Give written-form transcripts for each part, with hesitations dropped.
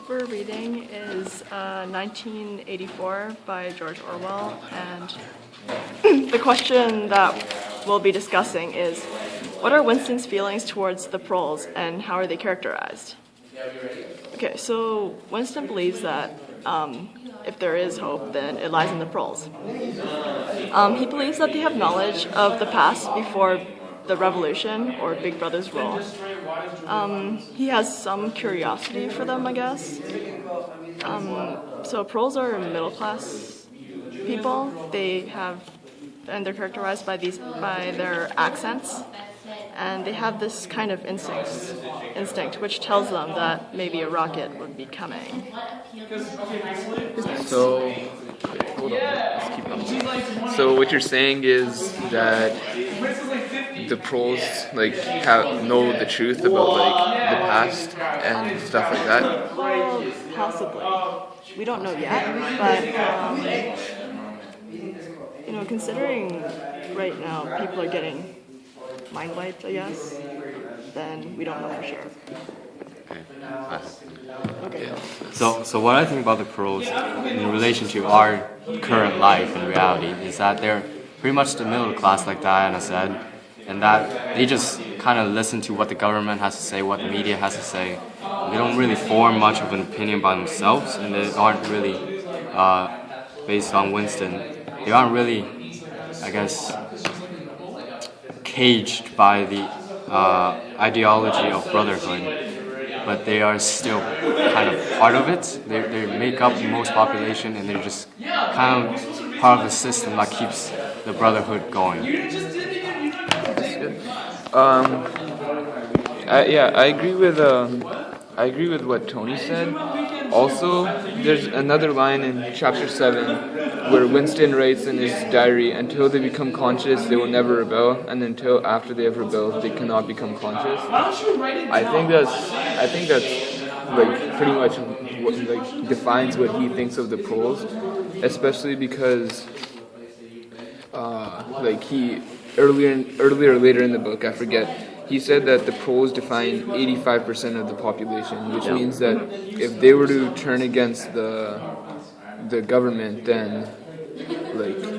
we're reading is 1984 by George Orwell, and the question that we'll be discussing is, what are Winston's feelings towards the proles and how are they characterized? Okay, so Winston believes that if there is hope, then it lies in the proles. He believes that they have knowledge of the past before the revolution or Big Brother's rule. He has some curiosity for them, I guess. So proles are middle-class people. They're characterized by their accents, and they have this kind of instinct which tells them that maybe a rocket would be coming. So, hold on, let's keep going. So what you're saying is that the proles know the truth about the past and stuff like that? Well, possibly. We don't know yet, but considering right now people are getting mind wiped, I guess, then we don't know for sure. Okay. So what I think about the proles in relation to our current life and reality is that they're pretty much the middle class, like Diana said, and that they just kind of listen to what the government has to say, what the media has to say. They don't really form much of an opinion by themselves, and they aren't really based on Winston. They aren't really, I guess, caged by the ideology of brotherhood, but they are still kind of part of it. They make up most population, and they're just kind of part of the system that keeps the brotherhood going. I agree with what Tony said. Also, there's another line in chapter 7 where Winston writes in his diary, until they become conscious, they will never rebel, and until after they have rebelled, they cannot become conscious. I think that's pretty much what defines what he thinks of the proles, especially because he later in the book, I forget, he said that the proles define 85% of the population, which means that if they were to turn against the government, then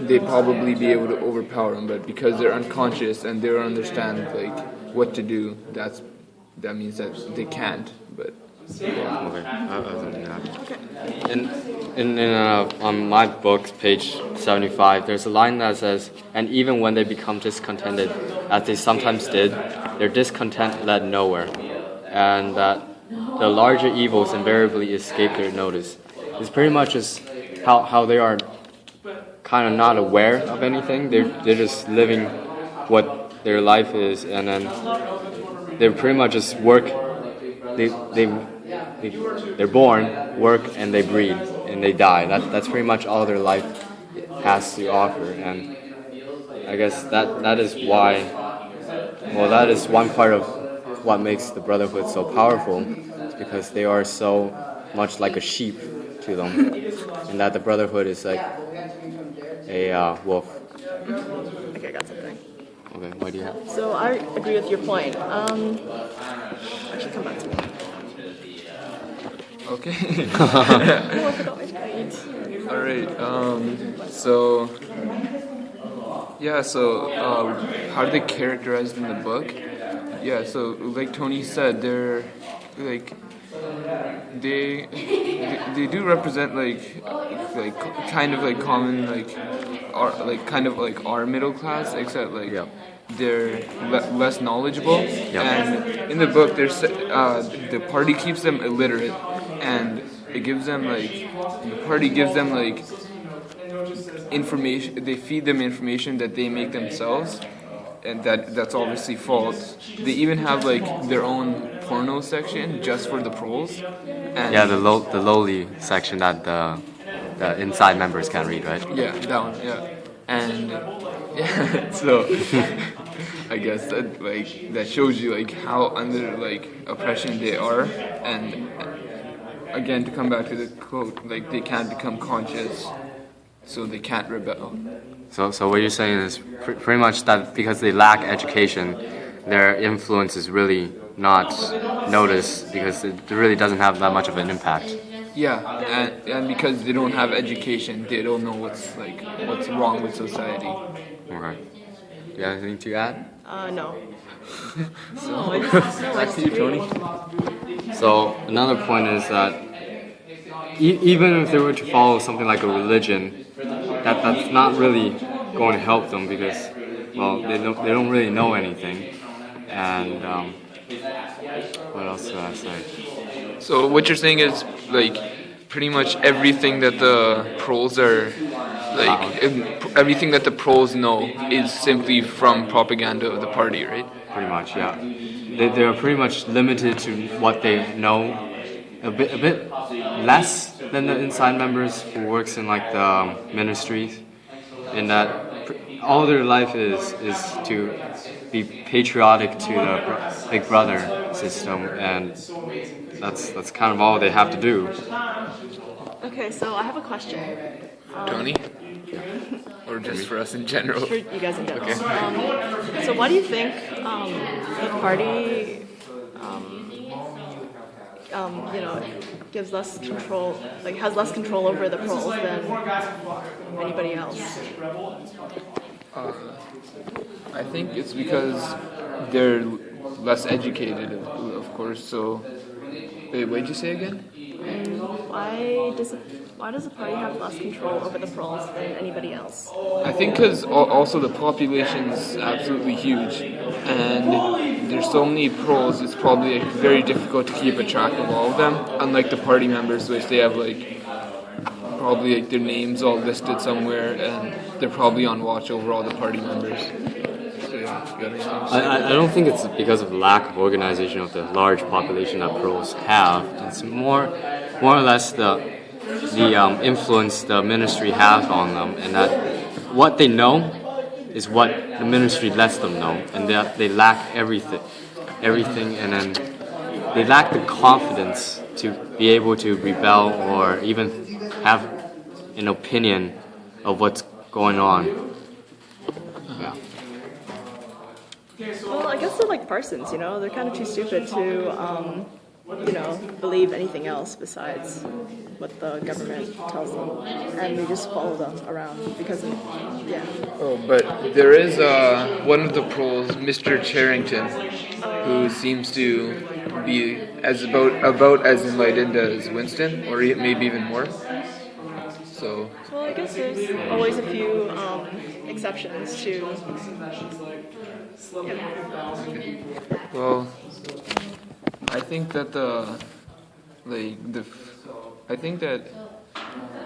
they'd probably be able to overpower them. But because they're unconscious and they don't understand what to do, that means that they can't. But On my book, page 75, there's a line that says, "And even when they become discontented, as they sometimes did, their discontent led nowhere, and that the larger evils invariably escape their notice." It's pretty much just how they are kind of not aware of anything. They're just living what their life is, and then they pretty much just work. They're born, work, and they breed, and they die. That's pretty much all their life has to offer, and I guess that is why. Well, that is one part of what makes the Brotherhood so powerful, because they are so much like a sheep to them, and that the Brotherhood is like a wolf. Okay, I got something. Okay, what do you have? So I agree with your point. Actually, come back to me. okay. Oh, I forgot my point. All right. How are they characterized in the book? Yeah. So like Tony said, they're they do represent kind of common our middle class, except they're less knowledgeable. And in the book, there's the party keeps them illiterate, and it gives them the party gives them information. They feed them information that they make themselves, and that's obviously false. They even have their own porno section just for the proles. And the lowly section that the inside members can read, right? Yeah, that one. Yeah, and so I guess that shows you how under oppression they are, and again to come back to the quote, they can't become conscious, so they can't rebel. So what you're saying is pretty much that because they lack education, their influence is really not notice because it really doesn't have that much of an impact. Yeah, and because they don't have education, they don't know what's wrong with society. Okay. Do you have anything to add? No. Back to you, Tony. So another point is that even if they were to follow something like a religion, that's not really going to help them because, well, they don't really know anything. And what else did I say? So what you're saying is like pretty much everything that the pros are everything that the pros know is simply from propaganda of the party, right? Pretty much, yeah. They are pretty much limited to what they know, a bit less than the inside members who works in like the ministries. In that, all their life is to be patriotic to the Big Brother system, and that's kind of all they have to do. Okay, so I have a question. Tony? Or just for us in general? For you guys in general. Okay. So why do you think the party, gives less control, like has less control over the polls than anybody else? I think it's because they're less educated, of course. So, wait, what did you say again? Why does the party have less control over the polls than anybody else? I think because also the population's absolutely huge, and there's so many pros. It's probably very difficult to keep a track of all of them. Unlike the party members, which they have probably their names all listed somewhere, and they're probably on watch over all the party members. So, yeah, you got anything to say? I don't think it's because of lack of organization of the large population that pros have. It's more or less the influence the ministry has on them, and that what they know is what the ministry lets them know, and that they lack everything, and then they lack the confidence to be able to rebel or even have an opinion of what's going on. Yeah. Well, I guess they're like Parsons, they're kind of too stupid to, believe anything else besides what the government tells them, and they just follow them around because of, yeah. Oh, but there is one of the pros, Mr. Charrington, who seems to be about as enlightened as Winston, or maybe even more. So. Well, I guess there's always a few exceptions to. Yeah. Well, I think that I think that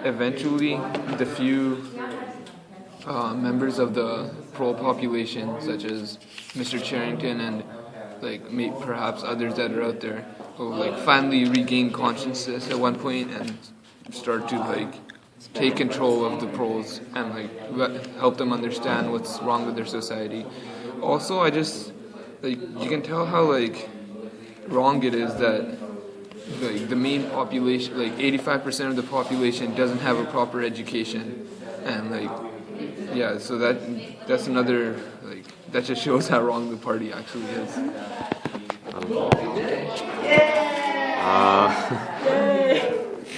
eventually the few members of the pro population, such as Mr. Charrington and perhaps others that are out there, will finally regain consciousness at one point and start to take control of the pros and help them understand what's wrong with their society. Also, I just you can tell how wrong it is that the main population, 85% of the population doesn't have a proper education, and so that's another that just shows how wrong the party actually is.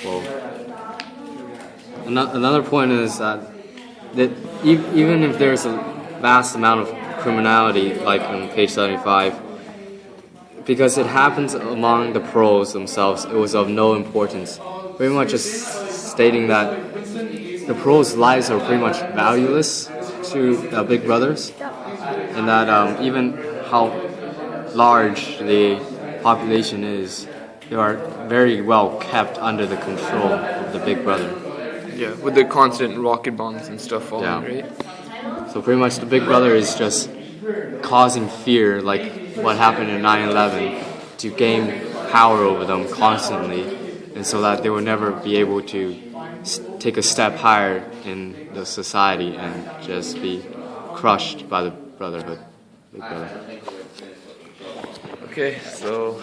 Well, another point is that even if there's a vast amount of criminality, like on page 75, because it happens among the pros themselves, it was of no importance. Pretty much just stating that the pros' lives are pretty much valueless to the Big Brothers, and that even how large the population is, they are very well kept under the control of the Big Brother. Yeah, with the constant rocket bombs and stuff falling, right? So pretty much the Big Brother is just causing fear, like what happened in 9/11, to gain power over them constantly, and so that they will never be able to take a step higher in the society and just be crushed by the Brotherhood, Big Brother. Okay, so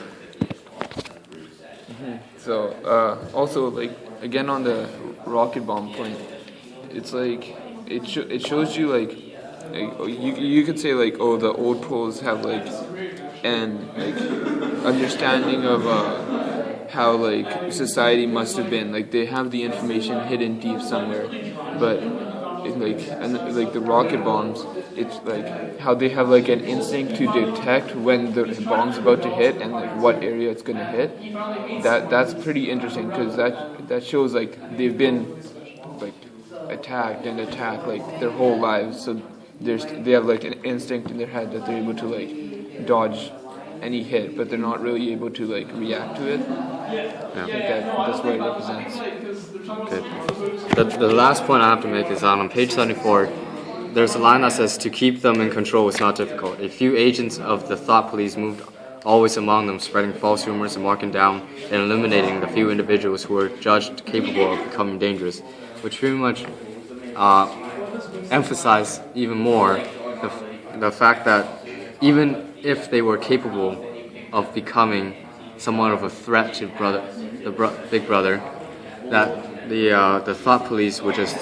also again on the rocket bomb point, it's it shows you you could say the old pros have and like understanding of how like society must have been. Like they have the information hidden deep somewhere, but like the rocket bombs, it's like how they have like an instinct to detect when the bomb's about to hit and like what area it's gonna hit. That's pretty interesting because that shows like they've been like attacked like their whole lives. So they have like an instinct in their head that they're able to like dodge any hit, but they're not really able to like react to it. I think that's what it represents. Okay. The last point I have to make is on page 74. There's a line that says, "To keep them in control is not difficult. A few agents of the thought police moved always among them, spreading false rumors and marking down and eliminating the few individuals who were judged capable of becoming dangerous," which pretty much emphasize even more the fact that even if they were capable of becoming somewhat of a threat to Big Brother, that the thought police would just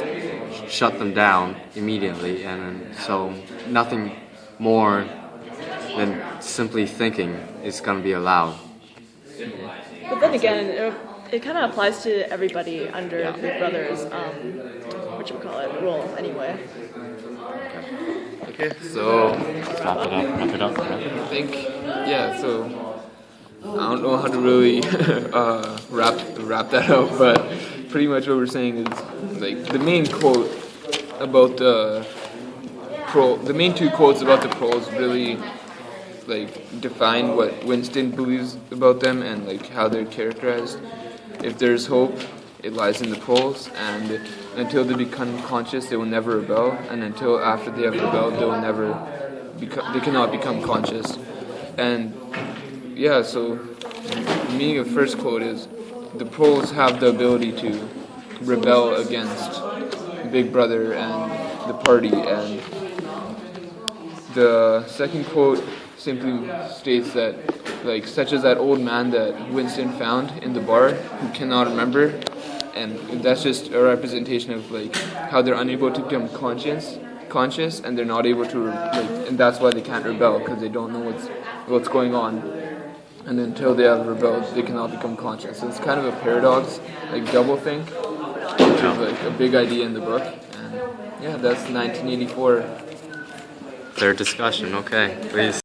shut them down immediately, and so nothing more than simply thinking is going to be allowed. But then again, it kind of applies to everybody under Big Brother's rule anyway. Okay, so Wrap it up. I think so I don't know how to really wrap that up, but pretty much what we're saying is like the main quote about the main two quotes about the pros really like define what Winston believes about them and like how they're characterized. If there's hope, it lies in the pros, and until they become conscious, they will never rebel, and until after they have rebelled, they cannot become conscious. And so the meaning of the first quote is the pros have the ability to rebel against Big Brother and the party, and the second quote simply states that like such as that old man that Winston found in the bar who cannot remember, and that's just a representation of like how they're unable to become conscious, and they're not able to and that's why they can't rebel, because they don't know what's going on, and until they have rebelled, they cannot become conscious. So it's kind of a paradox, like doublethink, which is like a big idea in the book. And that's 1984. Their discussion. Okay, please.